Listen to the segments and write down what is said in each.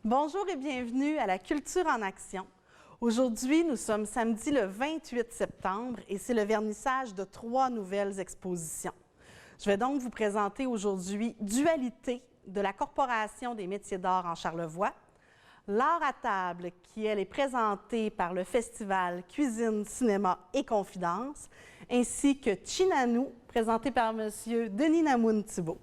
Bonjour et bienvenue à la Culture en action. Aujourd'hui, nous sommes samedi le 28 septembre et c'est le vernissage de 3 nouvelles expositions. Je vais donc vous présenter aujourd'hui Dualité de la Corporation des métiers d'art en Charlevoix, L'art à table qui, elle, est présentée par le festival Cuisine, Cinéma et Confidences, ainsi que Chinanou, présenté par M. Denis Namoun-Thibault.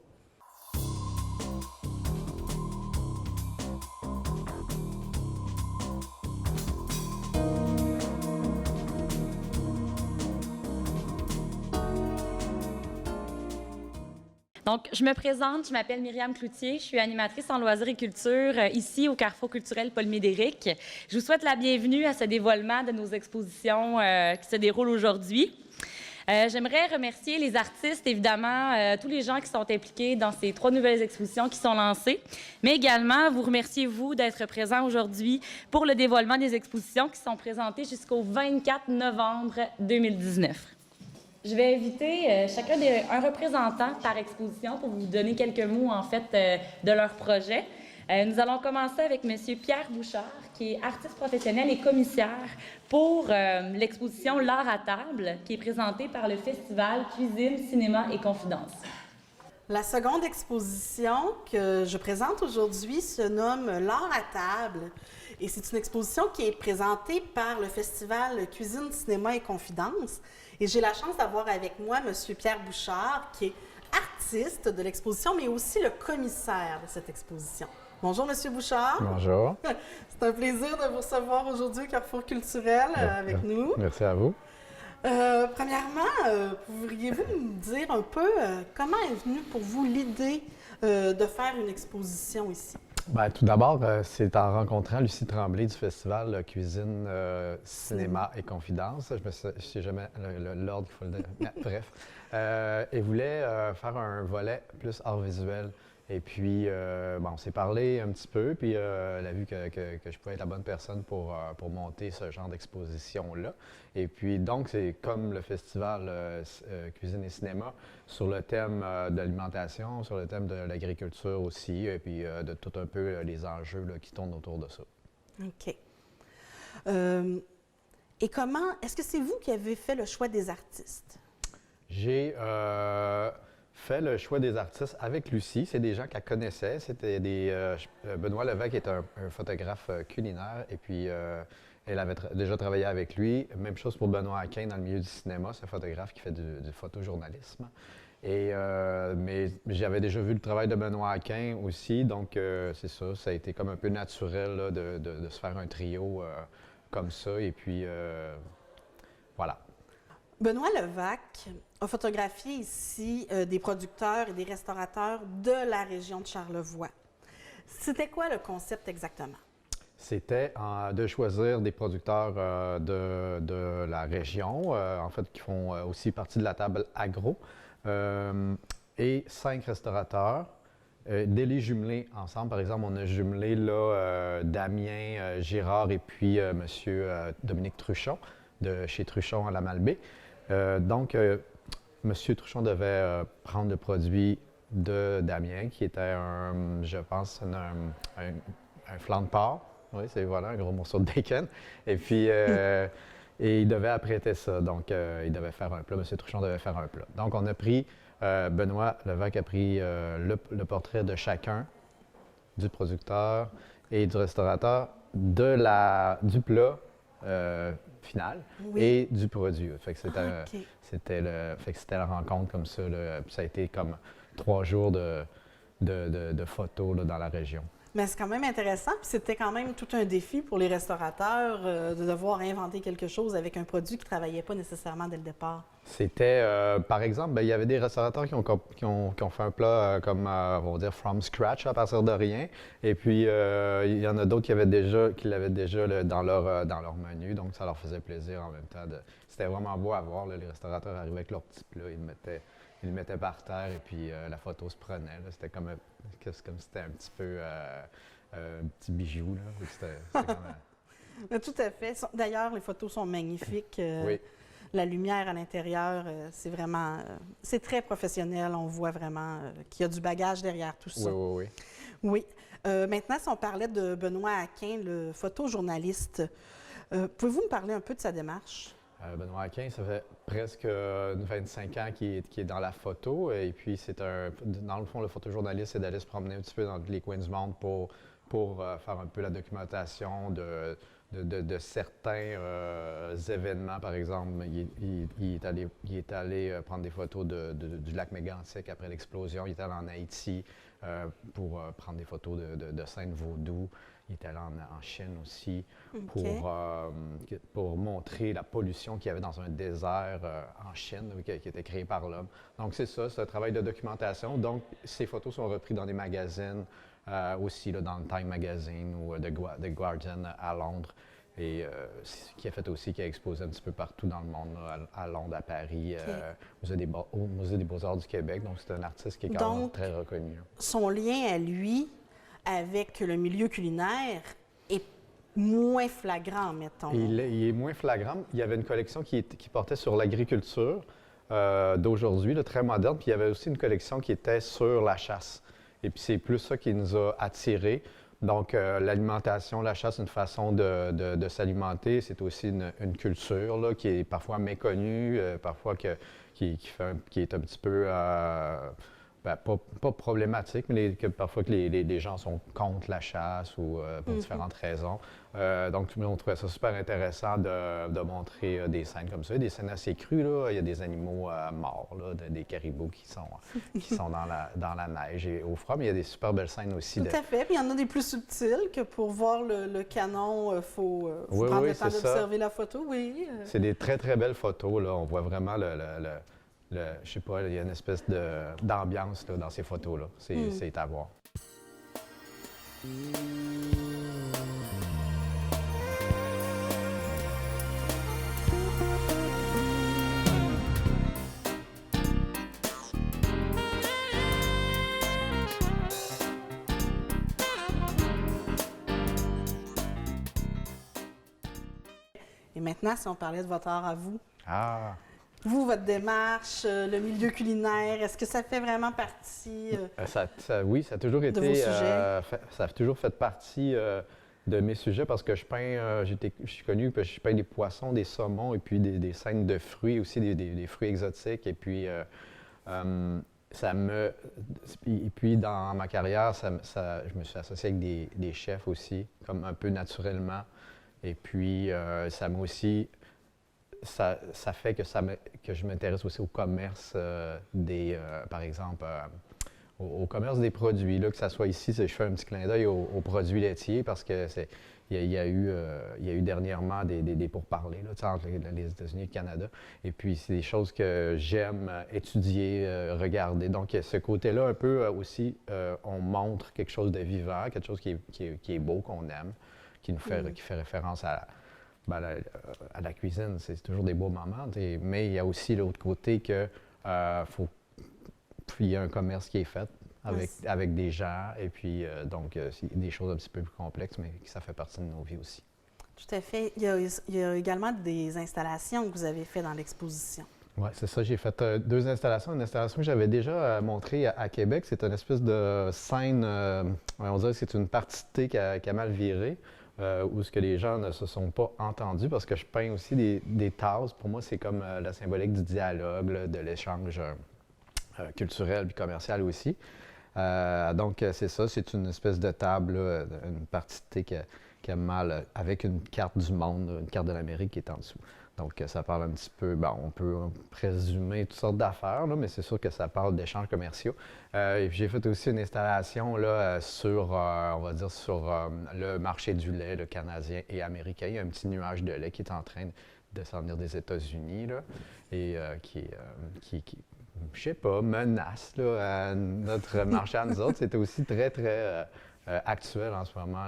Donc, je me présente, je m'appelle Myriam Cloutier, je suis animatrice en loisirs et culture ici au Carrefour culturel Paul Médéric. Je vous souhaite la bienvenue à ce dévoilement de nos expositions qui se déroulent aujourd'hui. J'aimerais remercier les artistes, évidemment, tous les gens qui sont impliqués dans ces 3 nouvelles expositions qui sont lancées, mais également vous remercier, vous, d'être présents aujourd'hui pour le dévoilement des expositions qui sont présentées jusqu'au 24 novembre 2019. Je vais inviter un représentant par exposition pour vous donner quelques mots, en fait, de leur projet. Nous allons commencer avec M. Pierre Bouchard, qui est artiste professionnel et commissaire pour l'exposition L'art à table, qui est présentée par le festival Cuisine, Cinéma et Confidences. La seconde exposition que je présente aujourd'hui se nomme L'art à table et c'est une exposition qui est présentée par le festival Cuisine, Cinéma et Confidences. Et j'ai la chance d'avoir avec moi M. Pierre Bouchard, qui est artiste de l'exposition, mais aussi le commissaire de cette exposition. Bonjour, M. Bouchard. Bonjour. C'est un plaisir de vous recevoir aujourd'hui au Carrefour culturel avec nous. Merci à vous. Premièrement, pourriez-vous nous dire un peu comment est venue pour vous l'idée de faire une exposition ici? Bien, tout d'abord, c'est en rencontrant Lucie Tremblay du festival Cuisine, Cinéma et Confidences. Je ne sais jamais l'ordre qu'il faut le dire. Bref. Elle voulait faire un volet plus art visuel. Et puis, on s'est parlé un petit peu, puis elle a vu que je pouvais être la bonne personne pour monter ce genre d'exposition-là. Et puis, donc, c'est comme le festival Cuisine et Cinéma, sur le thème de l'alimentation, sur le thème de l'agriculture aussi, et puis de tout un peu les enjeux là, qui tournent autour de ça. OK. Et comment, est-ce que c'est vous qui avez fait le choix des artistes? J'ai fait le choix des artistes avec Lucie. C'est des gens qu'elle connaissait. C'était Benoît Levesque est un photographe culinaire et puis elle avait déjà travaillé avec lui. Même chose pour Benoît Aquin dans le milieu du cinéma. C'est un photographe qui fait du photojournalisme. Mais j'avais déjà vu le travail de Benoît Aquin aussi, donc c'est ça. Ça a été comme un peu naturel là, de se faire un trio comme ça. Et puis voilà. Benoît Levesque a photographié ici des producteurs et des restaurateurs de la région de Charlevoix. C'était quoi le concept exactement? C'était de choisir des producteurs de la région, en fait, qui font aussi partie de la table agro, et 5 restaurateurs, de les jumeler ensemble. Par exemple, on a jumelé là, Damien Girard et puis M. Dominique Truchon, de chez Truchon à la Malbaie. Donc, M. Truchon devait prendre le produit de Damien, qui était je pense, un flanc de porc. Oui, c'est voilà, un gros morceau de bacon. Et puis, et il devait apprêter ça. Donc, il devait faire un plat. M. Truchon devait faire un plat. Donc, on a pris, Benoît Levesque a pris le portrait de chacun, du producteur et du restaurateur, du plat final et du produit. Fait que c'était la rencontre comme ça. Là. Puis ça a été comme 3 jours de photos là, dans la région. Mais c'est quand même intéressant, puis c'était quand même tout un défi pour les restaurateurs de devoir inventer quelque chose avec un produit qui ne travaillait pas nécessairement dès le départ. C'était, par exemple, il y avait des restaurateurs qui ont fait un plat comme, on va dire, from scratch, à partir de rien. Et puis, il y en a d'autres qui l'avaient déjà là, dans leur menu, donc ça leur faisait plaisir en même temps. C'était vraiment beau à voir, là, les restaurateurs arrivaient avec leurs petits plats, ils le mettaient par terre et puis la photo se prenait. Là. C'était comme si c'était un petit peu un petit bijou. Là. C'était comme, Tout à fait. D'ailleurs, les photos sont magnifiques. Oui. La lumière à l'intérieur, c'est vraiment... c'est très professionnel. On voit vraiment qu'il y a du bagage derrière tout ça. Oui. Oui. Maintenant, si on parlait de Benoît Aquin, le photojournaliste, pouvez-vous me parler un peu de sa démarche? Benoît Aquin, ça fait presque 25 ans qu'il est dans la photo. Et puis, dans le fond, le photojournaliste, c'est d'aller se promener un petit peu dans tous les coins du monde pour faire un peu la documentation de certains événements. Par exemple, il est allé prendre des photos du lac Mégantic après l'explosion. Il est allé en Haïti pour prendre des photos de scènes vaudou. Il est allé en Chine aussi pour montrer la pollution qu'il y avait dans un désert en Chine qui était créé par l'homme. Donc, c'est ça, c'est un travail de documentation. Donc, ces photos sont reprises dans des magazines aussi, là, dans le Time Magazine ou The Guardian à Londres. Et qui a fait aussi, qui a exposé un petit peu partout dans le monde, là, à Londres, à Paris, au Musée des Beaux-Arts du Québec. Donc, c'est un artiste qui est quand même très reconnu. Son lien à lui avec le milieu culinaire est moins flagrant, mettons. Il est moins flagrant. Il y avait une collection qui portait sur l'agriculture d'aujourd'hui, là, très moderne. Puis il y avait aussi une collection qui était sur la chasse. Et puis c'est plus ça qui nous a attirés. Donc l'alimentation, la chasse, une façon de s'alimenter. C'est aussi une culture là, qui est parfois méconnue, parfois qui est un petit peu... pas problématique, mais parfois que les gens sont contre la chasse ou pour différentes raisons. Donc, on trouvait ça super intéressant de montrer des scènes comme ça. Des scènes assez crues, là. Il y a des animaux morts, là, des caribous qui sont dans la neige et au froid, mais il y a des super belles scènes aussi. Tout à fait. Puis il y en a des plus subtiles que pour voir le canon, il faut prendre le temps d'observer la photo. Oui. C'est des très, très belles photos, là. On voit vraiment je sais pas, il y a une espèce d'ambiance là, dans ces photos-là. C'est à voir. Et maintenant, si on parlait de votre art à vous. Ah! Vous, votre démarche, le milieu culinaire, est-ce que ça fait vraiment partie oui, ça a toujours été, de vos sujets? Ça a toujours fait partie de mes sujets parce que je peins, je suis connu parce que je peins des poissons, des saumons et puis des scènes de fruits aussi, des fruits exotiques. Et puis, et puis dans ma carrière, je me suis associé avec des chefs aussi, comme un peu naturellement. Et puis, ça m'a aussi... Ça fait que je m'intéresse aussi au commerce par exemple, au commerce des produits. Là, que ça soit ici, je fais un petit clin d'œil aux produits laitiers parce que il y a eu dernièrement des pourparlers là, entre les États-Unis et le Canada. Et puis, c'est des choses que j'aime étudier, regarder. Donc, ce côté-là, un peu aussi, on montre quelque chose de vivant, quelque chose qui est beau, qu'on aime, qui fait référence à la cuisine. C'est toujours des beaux moments, mais il y a aussi l'autre côté que il y a un commerce qui est fait avec des gens, et puis donc c'est des choses un petit peu plus complexes, mais ça fait partie de nos vies aussi. Tout à fait. Il y a également des installations que vous avez faites dans l'exposition. Oui, c'est ça. J'ai fait 2 installations. Une installation que j'avais déjà montrée à Québec, c'est une espèce de scène, on dirait que c'est une partie de thé qui a mal viré. Où ce que les gens ne se sont pas entendus, parce que je peins aussi des tasses. Pour moi, c'est comme la symbolique du dialogue, là, de l'échange culturel puis commercial aussi. Donc, c'est ça, c'est une espèce de table, là, une partie de thé qui a mal, avec une carte du monde, une carte de l'Amérique qui est en dessous. Donc, ça parle un petit peu, on peut présumer toutes sortes d'affaires, là, mais c'est sûr que ça parle d'échanges commerciaux. Et puis, j'ai fait aussi une installation là, sur, on va dire, sur le marché du lait, le canadien et américain. Il y a un petit nuage de lait qui est en train de descendre des États-Unis, là, et qui je sais pas, menace là, à notre marché à nous autres. C'est aussi très, très actuel en ce moment.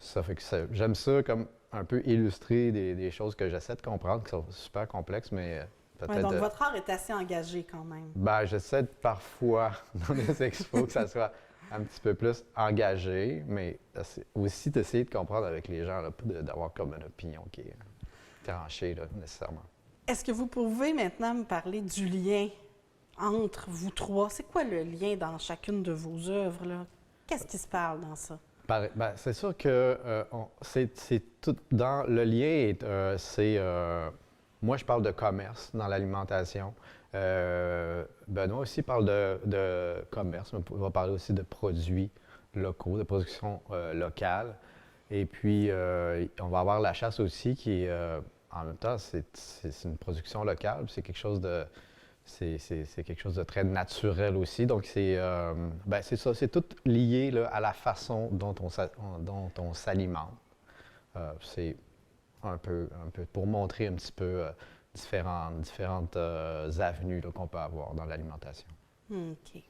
Ça fait que j'aime ça comme un peu illustrer des choses que j'essaie de comprendre, qui sont super complexes, mais peut-être... Ouais, donc, votre art est assez engagé quand même. J'essaie parfois, dans les expos, que ça soit un petit peu plus engagé, mais aussi d'essayer de comprendre avec les gens, là, pas d'avoir comme une opinion qui est tranchée, là, nécessairement. Est-ce que vous pouvez maintenant me parler du lien entre vous trois? C'est quoi le lien dans chacune de vos œuvres, là? Qu'est-ce qui se parle dans ça? Ben, c'est sûr que c'est tout dans le lien. Moi, je parle de commerce dans l'alimentation. Benoît aussi parle de commerce, mais on va parler aussi de produits locaux, de production locale. Et puis, on va avoir la chasse aussi qui est, en même temps, c'est une production locale. C'est quelque chose de... C'est quelque chose de très naturel aussi. Donc, c'est ça, c'est tout lié là, à la façon dont on s'alimente. C'est un peu pour montrer un petit peu différentes avenues qu'on peut avoir dans l'alimentation. OK.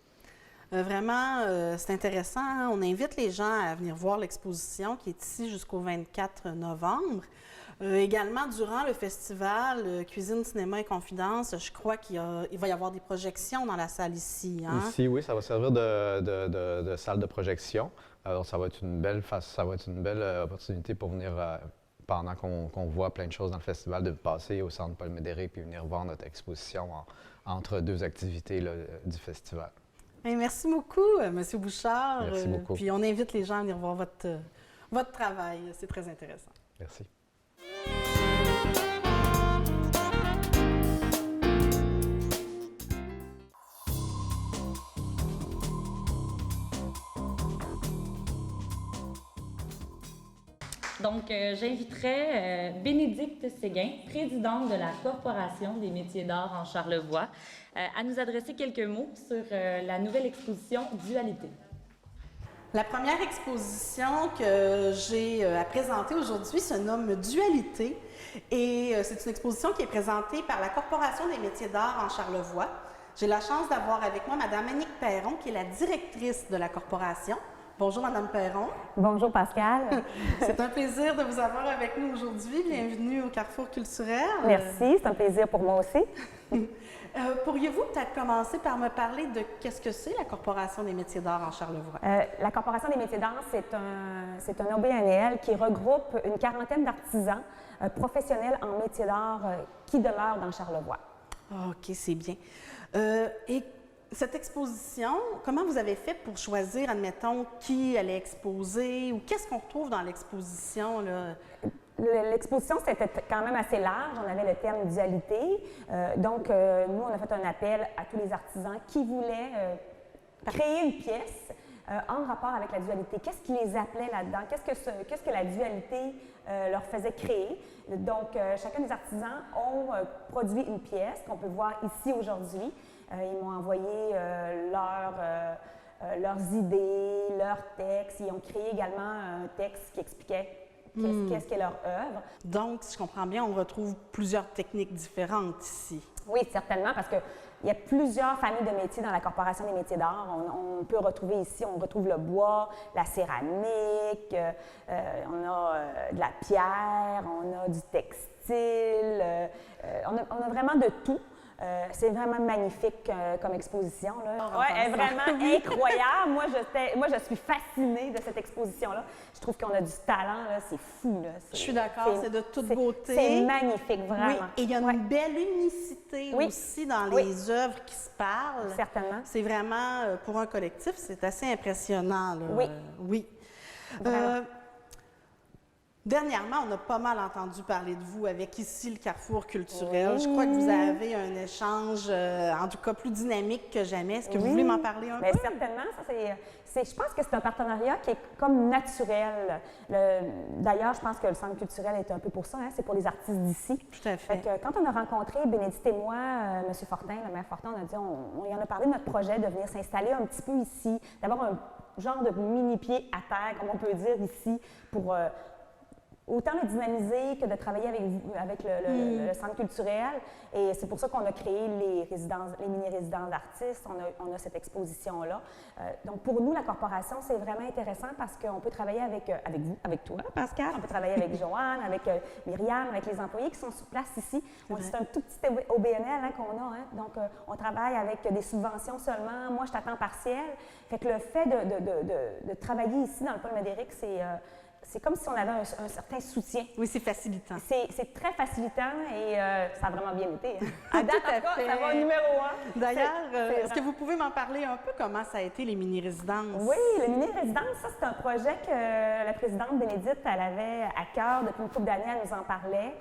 Vraiment, c'est intéressant. Hein? On invite les gens à venir voir l'exposition qui est ici jusqu'au 24 novembre. Également, durant le festival Cuisine, Cinéma et Confidence, je crois qu'il va y avoir des projections dans la salle ici. Hein? Ici, oui, ça va servir de salle de projection. Alors, ça va être une belle opportunité pour venir, pendant qu'on voit plein de choses dans le festival, de passer au Centre Paul Médéric puis venir voir notre exposition entre deux activités là, du festival. Bien, merci beaucoup, M. Bouchard. Merci beaucoup. Puis on invite les gens à venir voir votre travail. C'est très intéressant. Merci. Donc, j'inviterai Bénédicte Séguin, présidente de la Corporation des métiers d'art en Charlevoix, à nous adresser quelques mots sur la nouvelle exposition Dualité. La première exposition que j'ai à présenter aujourd'hui se nomme Dualité et c'est une exposition qui est présentée par la Corporation des métiers d'art en Charlevoix. J'ai la chance d'avoir avec moi Mme Annick Perron, qui est la directrice de la Corporation. Bonjour, Mme Perron. Bonjour, Pascal. C'est un plaisir de vous avoir avec nous aujourd'hui. Bienvenue au Carrefour culturel. Merci, c'est un plaisir pour moi aussi. Pourriez-vous peut-être commencer par me parler de qu'est-ce que c'est la Corporation des métiers d'art en Charlevoix? La Corporation des métiers d'art, c'est un OBNL qui regroupe une quarantaine d'artisans professionnels en métiers d'art qui demeurent dans Charlevoix. OK, c'est bien. Et cette exposition, comment vous avez fait pour choisir, admettons, qui allait exposer ou qu'est-ce qu'on retrouve dans l'exposition, là? L'exposition, c'était quand même assez large. On avait le thème dualité. Donc, nous, on a fait un appel à tous les artisans qui voulaient créer une pièce en rapport avec la dualité. Qu'est-ce qui les appelait là-dedans? Qu'est-ce que la dualité leur faisait créer? Donc, chacun des artisans ont produit une pièce qu'on peut voir ici aujourd'hui. Ils m'ont envoyé leurs idées, leurs textes. Ils ont créé également un texte qui expliquait qu'est-ce qu'est leur œuvre. Donc, si je comprends bien, on retrouve plusieurs techniques différentes ici. Oui, certainement, parce qu'il y a plusieurs familles de métiers dans la Corporation des métiers d'art. On peut retrouver ici, on retrouve le bois, la céramique, on a de la pierre, on a du textile, on a vraiment de tout. C'est vraiment magnifique comme exposition. Oui, elle est vraiment incroyable. Moi, je suis fascinée de cette exposition-là. Je trouve qu'on a du talent, c'est fou. Là. Je suis d'accord, c'est de toute beauté. C'est magnifique, vraiment. Oui, et il y a une belle unicité aussi dans les œuvres qui se parlent. Certainement. C'est vraiment, pour un collectif, c'est assez impressionnant. Là. Oui. Oui. Dernièrement, on a pas mal entendu parler de vous avec ici le Carrefour culturel. Je crois que vous avez un échange, en tout cas, plus dynamique que jamais. Est-ce que vous voulez m'en parler un peu? Certainement. Je pense que c'est un partenariat qui est comme naturel. D'ailleurs, je pense que le Centre culturel est un peu pour ça. Hein, c'est pour les artistes d'ici. Tout à fait. Quand on a rencontré Bénédicte et moi, M. Fortin, le maire Fortin, on a dit, on y en a parlé de notre projet de venir s'installer un petit peu ici, d'avoir un genre de mini-pied à terre, comme on peut dire ici, pour autant le dynamiser que de travailler avec le centre culturel. Et c'est pour ça qu'on a créé les mini-résidences d'artistes. On a cette exposition-là. Donc, pour nous, la corporation, c'est vraiment intéressant parce qu'on peut travailler avec vous, avec toi, Pascal. On peut travailler avec Joanne, avec Myriam, avec les employés qui sont sur place ici. C'est un tout petit OBNL qu'on a. Hein? Donc, on travaille avec des subventions seulement. Moi, je suis à temps partiel. Fait que le fait de travailler ici dans le Paul Médéric, c'est comme si on avait un certain soutien. Oui, c'est facilitant. C'est très facilitant et ça a vraiment bien été. Hein. À date, Tout à en tout cas, fait. ça va numéro 1. D'ailleurs, est-ce que vous pouvez m'en parler un peu comment ça a été les mini-résidences? Oui, le mini-résidence, ça, c'est un projet que la présidente Bénédicte, elle avait à cœur depuis une couple d'années, elle nous en parlait.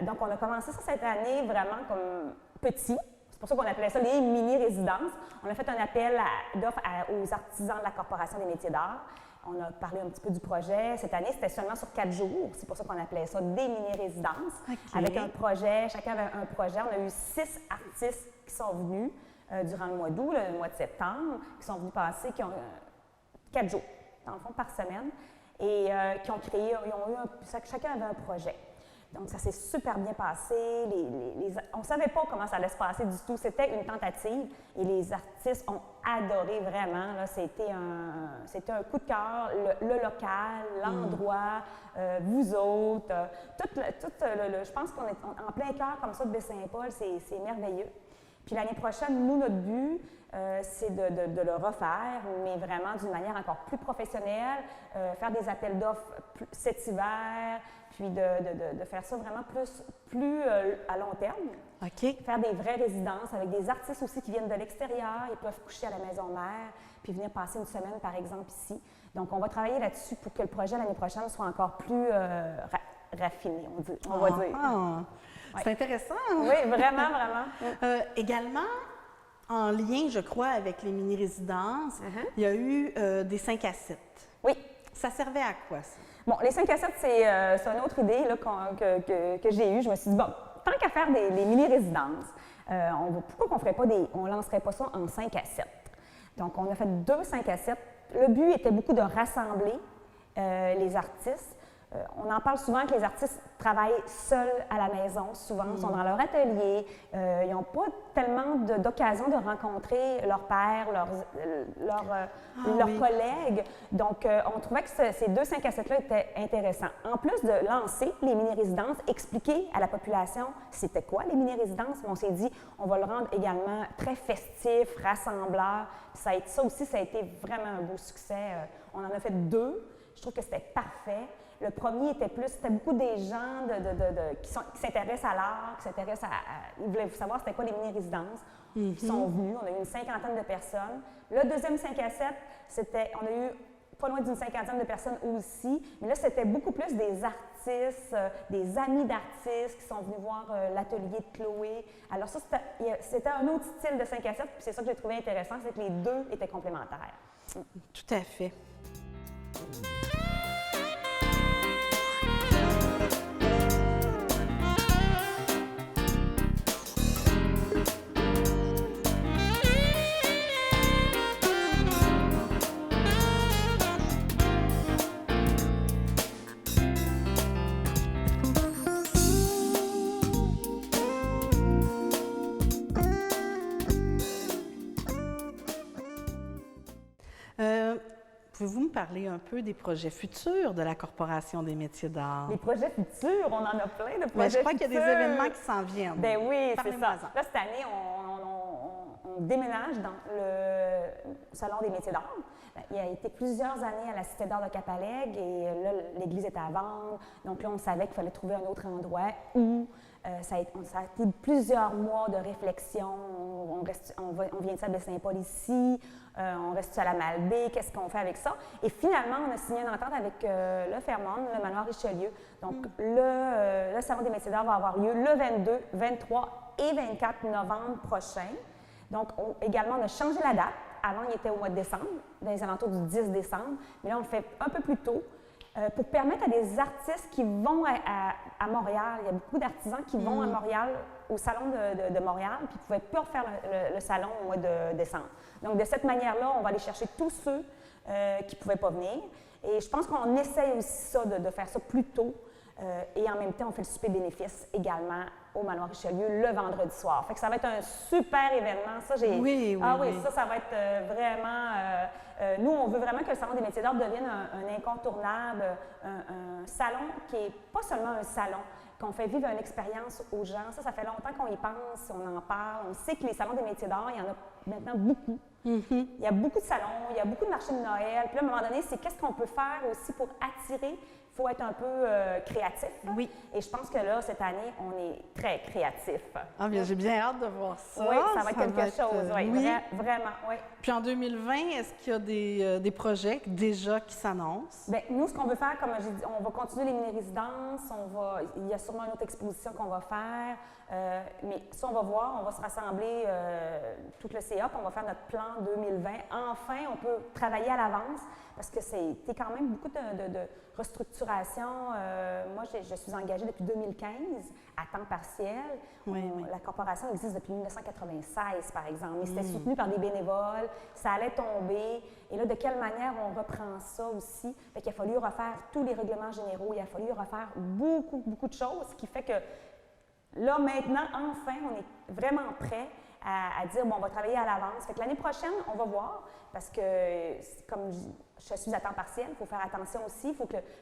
Donc, on a commencé ça cette année vraiment comme petit. C'est pour ça qu'on appelait ça les mini-résidences. On a fait un appel d'offres aux artisans de la Corporation des métiers d'art. On a parlé un petit peu du projet. Cette année, c'était seulement sur 4 jours. C'est pour ça qu'on appelait ça des mini-résidences. Okay. Avec un projet, chacun avait un projet. On a eu 6 artistes qui sont venus durant le mois d'août, le mois de septembre, qui sont venus passer, qui ont 4 jours, dans le fond, par semaine, et qui ont créé, chacun avait un projet. Donc, ça s'est super bien passé. On ne savait pas comment ça allait se passer du tout. C'était une tentative et les artistes ont adoré vraiment. C'était un coup de cœur. Le local, l'endroit, vous autres, je pense qu'on est en plein cœur comme ça de Baie-Saint-Paul. C'est merveilleux. Puis l'année prochaine, nous, notre but, c'est de le refaire, mais vraiment d'une manière encore plus professionnelle, faire des appels d'offres cet hiver, puis de faire ça vraiment plus à long terme. OK. Faire des vraies résidences avec des artistes aussi qui viennent de l'extérieur. Ils peuvent coucher à la maison mère, puis venir passer une semaine, par exemple, ici. Donc, on va travailler là-dessus pour que le projet l'année prochaine soit encore plus raffiné, on va dire. C'est intéressant. Oui, vraiment, vraiment. Également, en lien, je crois, avec les mini-résidences, il y a eu des 5 à 7. Oui. Ça servait à quoi, ça? Bon, les 5 à 7, c'est une autre idée là, que j'ai eue. Je me suis dit, bon, tant qu'à faire des mini-résidences, pourquoi on ne lancerait pas ça en 5 à 7? Donc, on a fait 2 5 à 7. Le but était beaucoup de rassembler les artistes. On en parle souvent que les artistes travaillent seuls à la maison, souvent, ils sont dans leur atelier, ils n'ont pas tellement d'occasion de rencontrer leur père, leurs collègues. Donc, on trouvait que ces 2 5 à 7-là étaient intéressants. En plus de lancer les mini-résidences, expliquer à la population c'était quoi les mini-résidences, on s'est dit on va le rendre également très festif, rassembleur. Ça aussi, ça a été vraiment un beau succès. On en a fait 2. Je trouve que c'était parfait. Le premier c'était beaucoup des gens qui s'intéressent à l'art, ils voulaient savoir c'était quoi les mini-résidences. Ils sont venus, on a eu une 50aine de personnes. Le deuxième 5 à 7, on a eu pas loin d'une 50aine de personnes aussi, mais là, c'était beaucoup plus des artistes, des amis d'artistes qui sont venus voir l'atelier de Chloé. Alors ça, c'était un autre style de 5 à 7, puis c'est ça que j'ai trouvé intéressant, c'est que les deux étaient complémentaires. Tout à fait. Pouvez-vous me parler un peu des projets futurs de la Corporation des métiers d'art? Les projets futurs, on en a plein de projets futurs. Je crois qu'il y a des événements qui s'en viennent. Ben oui, c'est ça. Là, cette année, on déménage dans le Salon des métiers d'art. Il a été plusieurs années à la Cité d'art de Capalègue et là, l'église était à vendre. Donc là, on savait qu'il fallait trouver un autre endroit où ça a été plusieurs mois de réflexion. On vient de Saint-Paul ici, on reste à la Malbaie, qu'est-ce qu'on fait avec ça? Et finalement, on a signé une entente avec le Fairmont, le manoir Richelieu. Donc, le Salon des métiers d'art va avoir lieu le 22, 23 et 24 novembre prochain. Donc, également, on a changé la date. Avant, il était au mois de décembre, dans les alentours du 10 décembre. Mais là, on le fait un peu plus tôt pour permettre à des artistes qui vont à Montréal. Il y a beaucoup d'artisans qui vont à Montréal, au Salon de Montréal, puis qui ne pouvaient pas faire le salon au mois de décembre. Donc, de cette manière-là, on va aller chercher tous ceux qui ne pouvaient pas venir. Et je pense qu'on essaye aussi ça, de faire ça plus tôt. Et en même temps, on fait le souper bénéfice également au Manoir Richelieu le vendredi soir. Fait que ça va être un super événement. Ça, oui, ça va être vraiment... nous, on veut vraiment que le Salon des métiers d'art devienne un incontournable, un salon qui n'est pas seulement un salon, qu'on fait vivre une expérience aux gens. Ça fait longtemps qu'on y pense, on en parle. On sait que les salons des métiers d'art, il y en a maintenant beaucoup Il y a beaucoup de salons, il y a beaucoup de marchés de Noël. Puis là, à un moment donné, c'est qu'est-ce qu'on peut faire aussi pour attirer. Il faut être un peu créatif. Oui. Et je pense que là, cette année, on est très créatif. Ah, bien, j'ai bien hâte de voir ça. Oui, ça va être quelque chose. Oui, oui. Vraiment, oui. Puis en 2020, est-ce qu'il y a des projets déjà qui s'annoncent? Bien, nous, ce qu'on veut faire, comme j'ai dit, on va continuer les mini-résidences. Il y a sûrement une autre exposition qu'on va faire. Mais ça, on va voir. On va se rassembler tout le CA, puis on va faire notre plan 2020. Enfin, on peut travailler à l'avance parce que c'était quand même beaucoup de restructuration. Moi, je suis engagée depuis 2015 à temps partiel. Oui. La corporation existe depuis 1996, par exemple, mais c'était soutenu par des bénévoles. Ça allait tomber. Et là, de quelle manière on reprend ça aussi? Fait qu'il a fallu refaire tous les règlements généraux. Il a fallu refaire beaucoup, beaucoup de choses, ce qui fait que là, maintenant, enfin, on est vraiment prêt à dire, bon, on va travailler à l'avance. Fait que l'année prochaine, on va voir, parce que, comme je suis à temps partiel, il faut faire attention aussi. Il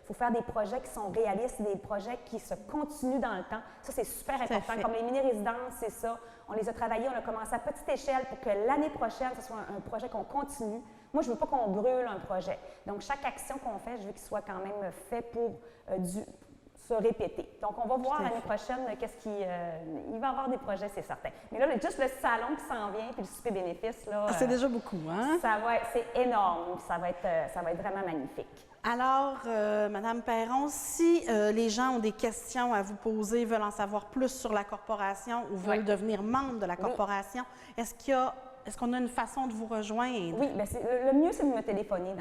faut faire des projets qui sont réalistes, des projets qui se continuent dans le temps. Ça, c'est super important. Comme les mini-résidences, c'est ça. On les a travaillés, on a commencé à petite échelle pour que l'année prochaine, ce soit un projet qu'on continue. Moi, je ne veux pas qu'on brûle un projet. Donc, chaque action qu'on fait, je veux qu'il soit quand même fait pour se répéter. Donc, on va voir l'année prochaine il va y avoir des projets, c'est certain. Mais là, juste le salon qui s'en vient, puis le souper bénéfice, là... c'est déjà beaucoup, hein? C'est énorme, ça va être vraiment magnifique. Alors, Madame Perron, si les gens ont des questions à vous poser, veulent en savoir plus sur la corporation ou veulent devenir membre de la corporation, est-ce qu'on a une façon de vous rejoindre? Oui, bien, le mieux, c'est de me téléphoner.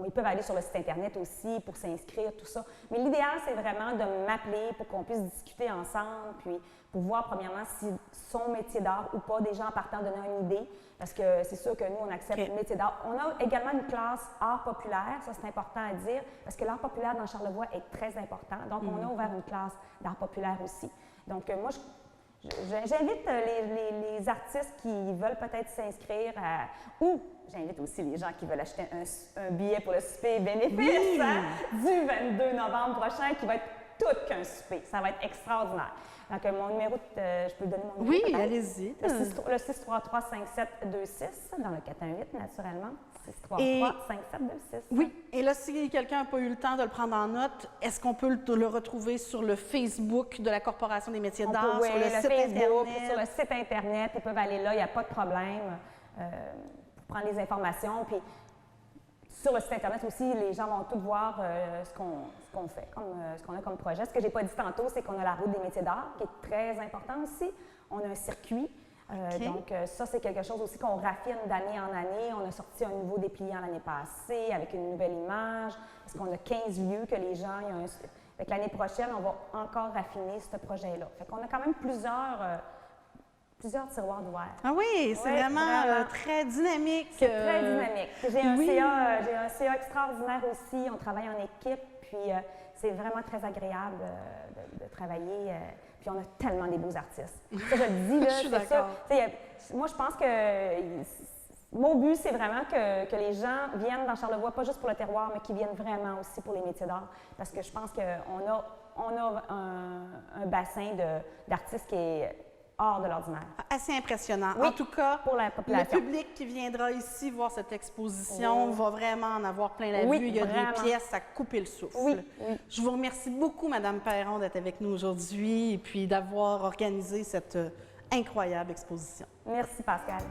Ils peuvent aller sur le site Internet aussi pour s'inscrire, tout ça. Mais l'idéal, c'est vraiment de m'appeler pour qu'on puisse discuter ensemble, puis pour voir, premièrement, si son métier d'art ou pas, déjà en partant donner une idée, parce que c'est sûr que nous, on accepte le métier d'art. On a également une classe art populaire, ça, c'est important à dire, parce que l'art populaire dans Charlevoix est très important. Donc, on a ouvert une classe d'art populaire aussi. Donc, moi, j'invite les artistes qui veulent peut-être s'inscrire ou j'invite aussi les gens qui veulent acheter un billet pour le souper bénéfice du 22 novembre prochain qui va être tout qu'un souper. Ça va être extraordinaire. Donc, mon numéro, je peux donner mon numéro? Oui, allez-y. Le 633-5726 dans le 418, naturellement. 633-5726. Oui, et là, si quelqu'un n'a pas eu le temps de le prendre en note, est-ce qu'on peut le retrouver sur le Facebook de la Corporation des métiers d'art, sur le site Facebook, Internet? sur le site Internet, ils peuvent aller là, il n'y a pas de problème pour prendre les informations. Puis, sur le site Internet aussi, les gens vont tout voir ce qu'on fait, ce qu'on a comme projet. Ce que je n'ai pas dit tantôt, c'est qu'on a la route des métiers d'art, qui est très important aussi. On a un circuit. Donc, ça, c'est quelque chose aussi qu'on raffine d'année en année. On a sorti un nouveau dépliant l'année passée avec une nouvelle image, parce qu'on a 15 lieux que les gens... l'année prochaine, on va encore raffiner ce projet-là. Fait qu'on a quand même plusieurs tiroirs ouverts. Ah oui, c'est vraiment très dynamique. C'est très dynamique. J'ai un CA extraordinaire aussi. On travaille en équipe, puis c'est vraiment très agréable de travailler. Puis on a tellement des beaux artistes. Ça, je le dis, là, je suis d'accord. Moi, je pense que mon but, c'est vraiment que les gens viennent dans Charlevoix, pas juste pour le terroir, mais qu'ils viennent vraiment aussi pour les métiers d'art. Parce que je pense qu'on a un bassin d'artistes qui est hors de l'ordinaire. Assez impressionnant. Oui, en tout cas, pour la population. Le public qui viendra ici voir cette exposition va vraiment en avoir plein la vue. Il y a vraiment des pièces à couper le souffle. Oui. Je vous remercie beaucoup, Madame Perron, d'être avec nous aujourd'hui et puis d'avoir organisé cette incroyable exposition. Merci, Pascal.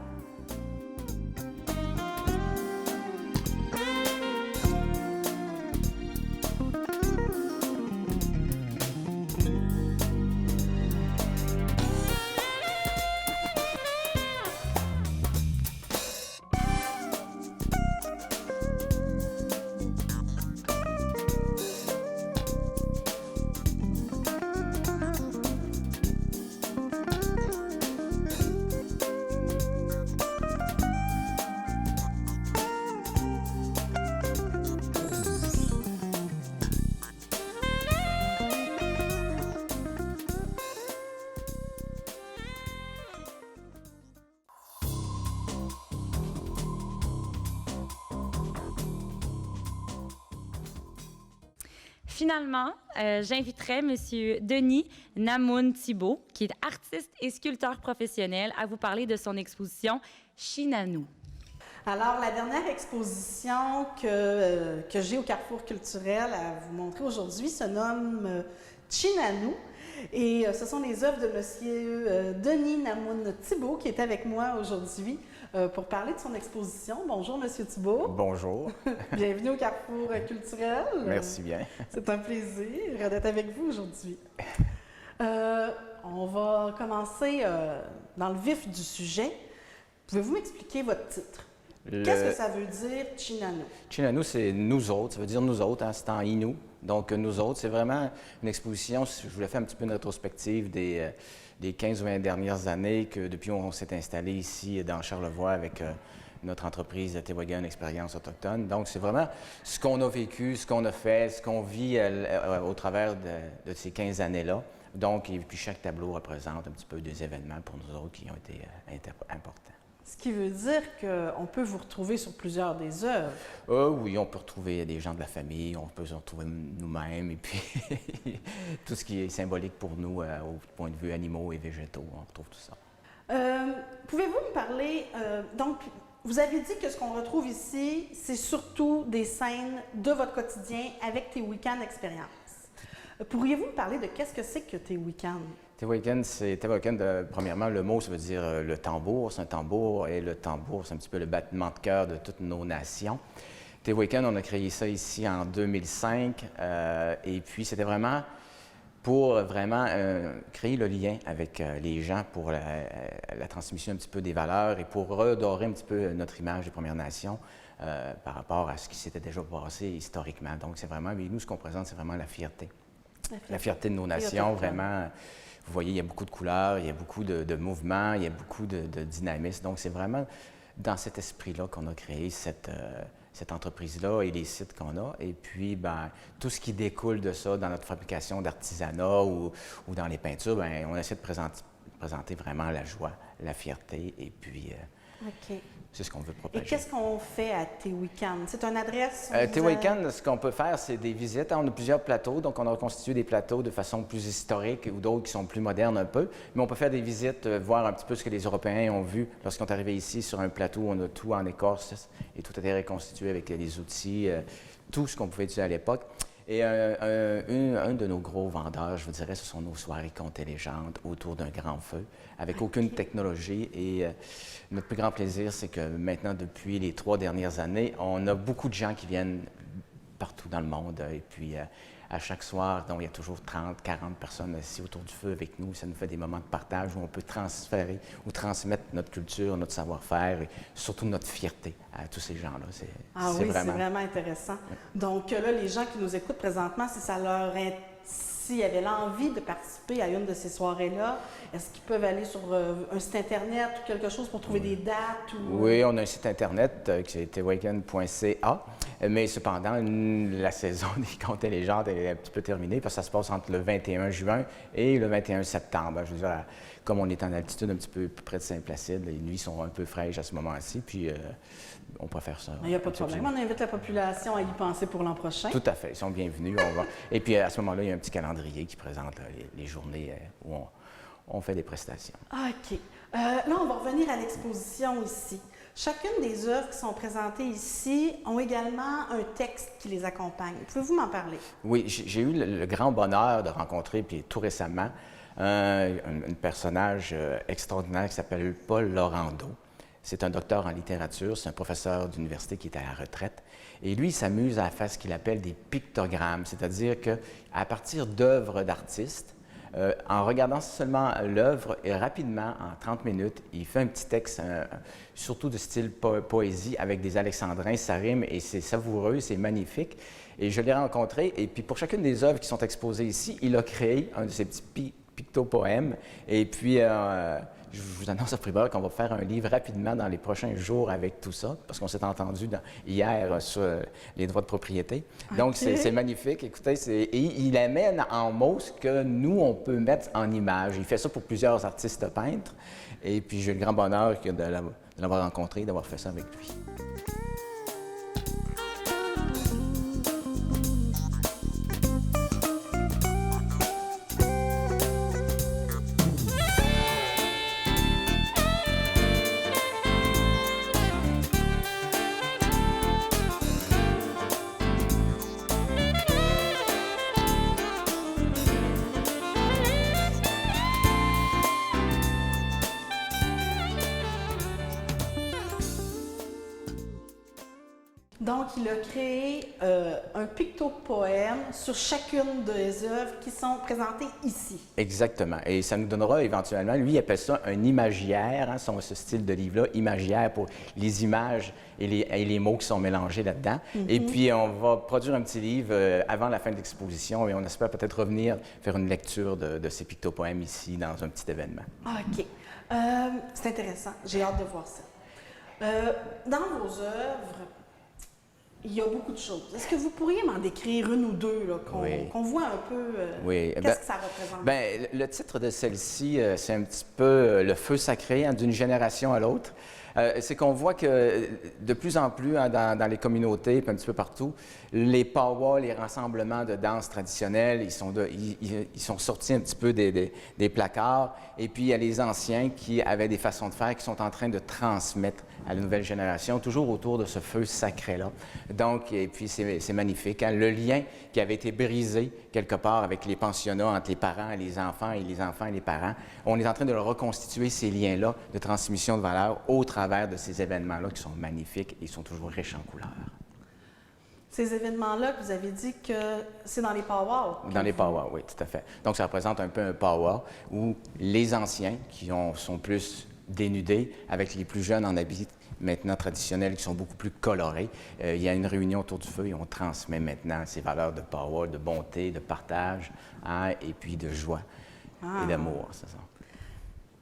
Finalement, j'inviterai M. Denis Namoun-Thibault, qui est artiste et sculpteur professionnel, à vous parler de son exposition Shinano. Alors, la dernière exposition que j'ai au Carrefour culturel à vous montrer aujourd'hui se nomme Chinanu. Et ce sont les œuvres de M. Denis Namoun-Thibault qui est avec moi aujourd'hui pour parler de son exposition. Bonjour, M. Thibault. Bonjour. Bienvenue au Carrefour culturel. Merci bien. C'est un plaisir d'être avec vous aujourd'hui. On va commencer dans le vif du sujet. Pouvez-vous m'expliquer votre titre? Qu'est-ce que ça veut dire, Chinanu? Chinanu, c'est nous autres, ça veut dire nous autres, hein, c'est en Innu. Donc, nous autres, c'est vraiment une exposition, je voulais faire un petit peu une rétrospective des 15 ou 20 dernières années, que depuis on s'est installé ici dans Charlevoix avec notre entreprise Téwagan Expérience Autochtone. Donc, c'est vraiment ce qu'on a vécu, ce qu'on a fait, ce qu'on vit au travers de ces 15 années-là. Donc, et puis chaque tableau représente un petit peu des événements pour nous autres qui ont été importants. Ce qui veut dire qu'on peut vous retrouver sur plusieurs des œuvres. Oui, on peut retrouver des gens de la famille, on peut se retrouver nous-mêmes, et puis tout ce qui est symbolique pour nous au point de vue animaux et végétaux, on retrouve tout ça. Pouvez-vous me parler, donc, vous avez dit que ce qu'on retrouve ici, c'est surtout des scènes de votre quotidien avec Téwagan Expérience. Pourriez-vous me parler de qu'est-ce que c'est que Téwagan? Téwagan, premièrement, le mot, ça veut dire le tambour. C'est un tambour, et le tambour, c'est un petit peu le battement de cœur de toutes nos nations. Téwagan, on a créé ça ici en 2005, et puis c'était vraiment pour créer le lien avec les gens, pour la transmission un petit peu des valeurs et pour redorer un petit peu notre image des Premières Nations par rapport à ce qui s'était déjà passé historiquement. Donc, c'est vraiment, mais nous, ce qu'on présente, c'est vraiment la fierté. La fierté de nos nations, vraiment. Vous voyez, il y a beaucoup de couleurs, il y a beaucoup de mouvements, il y a beaucoup de dynamisme. Donc, c'est vraiment dans cet esprit-là qu'on a créé cette entreprise-là et les sites qu'on a. Et puis, bien, tout ce qui découle de ça dans notre fabrication d'artisanat ou dans les peintures, bien, on essaie de présenter vraiment la joie, la fierté et puis c'est ce qu'on veut propager. Et qu'est-ce qu'on fait à Téwagan? C'est une adresse? Téwagan, ce qu'on peut faire, c'est des visites. On a plusieurs plateaux, donc on a reconstitué des plateaux de façon plus historique ou d'autres qui sont plus modernes un peu. Mais on peut faire des visites, voir un petit peu ce que les Européens ont vu lorsqu'ils sont arrivés ici sur un plateau où on a tout en écorce et tout a été reconstitué avec les outils, tout ce qu'on pouvait utiliser à l'époque. Et un de nos gros vendeurs, je vous dirais, ce sont nos soirées contes et légendes autour d'un grand feu, avec aucune technologie. Et notre plus grand plaisir, c'est que maintenant, depuis les 3 dernières années, on a beaucoup de gens qui viennent partout dans le monde. Et puis, à chaque soir, donc, il y a toujours 30, 40 personnes assises autour du feu avec nous. Ça nous fait des moments de partage où on peut transférer ou transmettre notre culture, notre savoir-faire et surtout notre fierté à tous ces gens-là. C'est vraiment intéressant. Donc là, les gens qui nous écoutent présentement, s'ils avaient l'envie de participer à une de ces soirées-là, est-ce qu'ils peuvent aller sur un site Internet ou quelque chose pour trouver des dates? Oui, on a un site Internet qui est téwagan.ca, mais cependant, la saison des contes et légendes est un petit peu terminée parce que ça se passe entre le 21 juin et le 21 septembre. Je veux dire, comme on est en altitude un petit peu plus près de Saint-Placide, les nuits sont un peu fraîches à ce moment-ci, puis on préfère ça. Il n'y a pas de problème. On invite la population à y penser pour l'an prochain. Tout à fait. Ils sont bienvenus. Et puis, à ce moment-là, il y a un petit calendrier qui présente les journées où on fait des prestations. OK. Là, on va revenir à l'exposition ici. Chacune des œuvres qui sont présentées ici ont également un texte qui les accompagne. Pouvez-vous m'en parler? Oui, j'ai eu le grand bonheur de rencontrer, puis tout récemment, un personnage extraordinaire qui s'appelle Paul Laurando. C'est un docteur en littérature, c'est un professeur d'université qui est à la retraite. Et lui, il s'amuse à faire ce qu'il appelle des pictogrammes, c'est-à-dire qu'à partir d'œuvres d'artistes, en regardant seulement l'œuvre, et rapidement, en 30 minutes, il fait un petit texte, surtout de style poésie, avec des alexandrins, ça rime, et c'est savoureux, c'est magnifique. Et je l'ai rencontré, et puis pour chacune des œuvres qui sont exposées ici, il a créé un de ces petits pictopoèmes, et puis je vous annonce à primeur qu'on va faire un livre rapidement dans les prochains jours avec tout ça, parce qu'on s'est entendu hier sur les droits de propriété. Donc, c'est magnifique. Écoutez, et il amène en mots ce que nous, on peut mettre en image. Il fait ça pour plusieurs artistes peintres. Et puis, j'ai le grand bonheur de l'avoir rencontré, d'avoir fait ça avec lui. Donc, il a créé un pictopoème sur chacune des œuvres qui sont présentées ici. Exactement. Et ça nous donnera éventuellement, lui, il appelle ça un imagiaire, hein, ce style de livre-là, imagiaire pour les images et les mots qui sont mélangés là-dedans. Et puis, on va produire un petit livre avant la fin de l'exposition et on espère peut-être revenir faire une lecture de ces pictopoèmes ici dans un petit événement. Ah, OK. C'est intéressant. J'ai hâte de voir ça. Dans vos œuvres, il y a beaucoup de choses. Est-ce que vous pourriez m'en décrire une ou deux, là, qu'on voit un peu qu'est-ce que ça représente? Bien, le titre de celle-ci, c'est un petit peu le feu sacré, hein, d'une génération à l'autre. C'est qu'on voit que de plus en plus, hein, dans les communautés, puis un petit peu partout, les powwows, les rassemblements de danse traditionnels, ils sont sortis un petit peu des placards. Et puis, il y a les anciens qui avaient des façons de faire qui sont en train de transmettre à la nouvelle génération, toujours autour de ce feu sacré-là. Donc, et puis c'est magnifique, hein? Le lien qui avait été brisé quelque part avec les pensionnats entre les parents et les enfants et les parents, on est en train de reconstituer ces liens-là de transmission de valeurs au travers de ces événements-là qui sont magnifiques et ils sont toujours riches en couleurs. Ces événements-là, vous avez dit que c'est dans les powwows. Dans les powwows, oui, tout à fait. Donc, ça représente un peu un powwow où les anciens, qui sont plus dénudés, avec les plus jeunes en habits maintenant traditionnels qui sont beaucoup plus colorés. Il y a une réunion autour du feu et on transmet maintenant ces valeurs de power, de bonté, de partage, hein, et puis de joie et d'amour, c'est ça.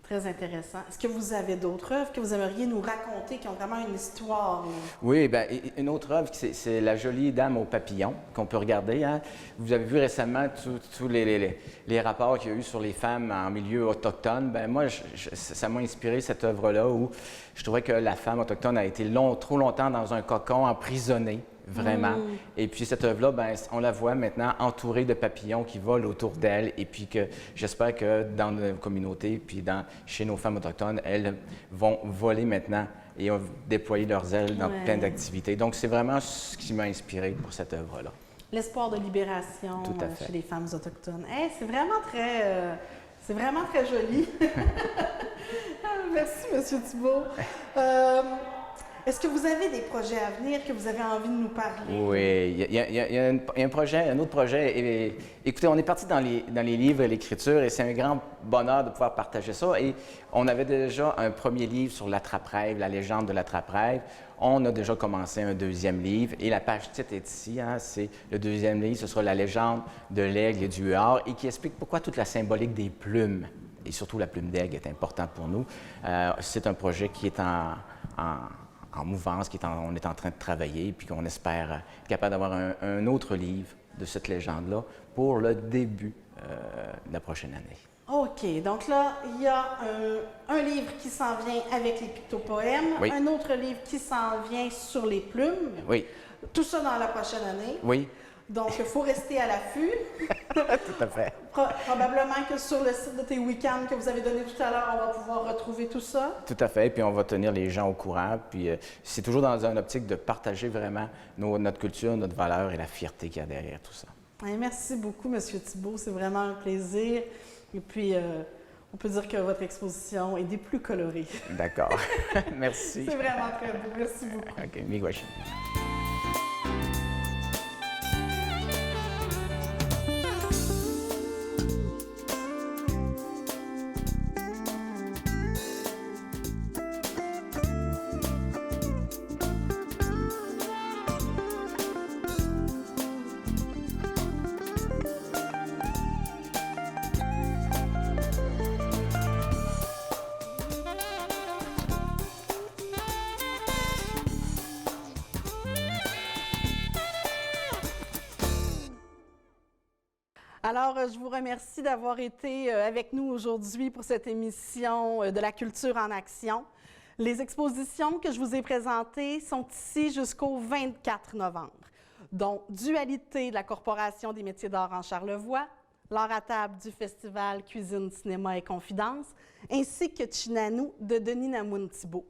Très intéressant. Est-ce que vous avez d'autres œuvres que vous aimeriez nous raconter qui ont vraiment une histoire? Là? Oui, bien, une autre œuvre, c'est La jolie dame au papillon qu'on peut regarder. Hein. Vous avez vu récemment tous les rapports qu'il y a eu sur les femmes en milieu autochtone. Bien, moi, ça m'a inspiré cette œuvre-là où je trouvais que la femme autochtone a été trop longtemps dans un cocon, emprisonnée. Vraiment. Et puis cette œuvre-là, ben, on la voit maintenant entourée de papillons qui volent autour d'elle. Et puis que j'espère que dans nos communautés, puis chez nos femmes autochtones, elles vont voler maintenant et déployer leurs ailes dans plein d'activités. Donc c'est vraiment ce qui m'a inspiré pour cette œuvre-là. L'espoir de libération chez les femmes autochtones. Hey, c'est vraiment très joli. Merci, M. Thibault. Est-ce que vous avez des projets à venir que vous avez envie de nous parler? Oui, il y a un autre projet. Écoutez, on est parti dans les livres et l'écriture et c'est un grand bonheur de pouvoir partager ça. Et on avait déjà un premier livre sur l'attrape-rêve, la légende de l'attrape-rêve. On a déjà commencé un deuxième livre et la page titre est ici. Hein, c'est le deuxième livre, ce sera la légende de l'aigle et du huard et qui explique pourquoi toute la symbolique des plumes et surtout la plume d'aigle est importante pour nous. C'est un projet qui est en mouvance, on est en train de travailler, puis qu'on espère être capable d'avoir un autre livre de cette légende-là pour le début de la prochaine année. OK. Donc là, il y a un livre qui s'en vient avec les pictopoèmes, oui. Un autre livre qui s'en vient sur les plumes. Oui. Tout ça dans la prochaine année. Oui. Donc, il faut rester à l'affût. Tout à fait. Probablement que sur le site de tes week-ends que vous avez donné tout à l'heure, on va pouvoir retrouver tout ça. Tout à fait. Puis on va tenir les gens au courant. Puis c'est toujours dans une optique de partager vraiment notre culture, notre valeur et la fierté qu'il y a derrière tout ça. Merci beaucoup, M. Thibault. C'est vraiment un plaisir. Et puis, on peut dire que votre exposition est des plus colorées. D'accord. Merci. C'est vraiment très beau. Merci beaucoup. OK. Miigwech. Alors, je vous remercie d'avoir été avec nous aujourd'hui pour cette émission de la culture en action. Les expositions que je vous ai présentées sont ici jusqu'au 24 novembre, dont Dualité de la Corporation des métiers d'art en Charlevoix, L'art à table du Festival Cuisine, Cinéma et Confidence, ainsi que Chinanu de Denis Namoun-Thibault.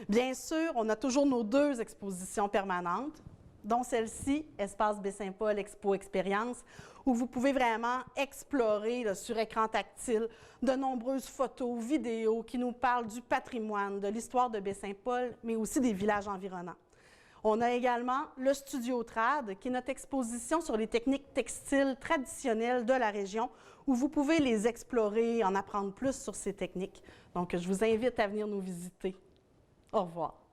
Bien sûr, on a toujours nos 2 expositions permanentes, dont celle-ci, Espace Baie-Saint-Paul Expo Expérience, où vous pouvez vraiment explorer là, sur écran tactile de nombreuses photos, vidéos qui nous parlent du patrimoine, de l'histoire de Baie-Saint-Paul, mais aussi des villages environnants. On a également le Studio Trad, qui est notre exposition sur les techniques textiles traditionnelles de la région, où vous pouvez les explorer, en apprendre plus sur ces techniques. Donc, je vous invite à venir nous visiter. Au revoir.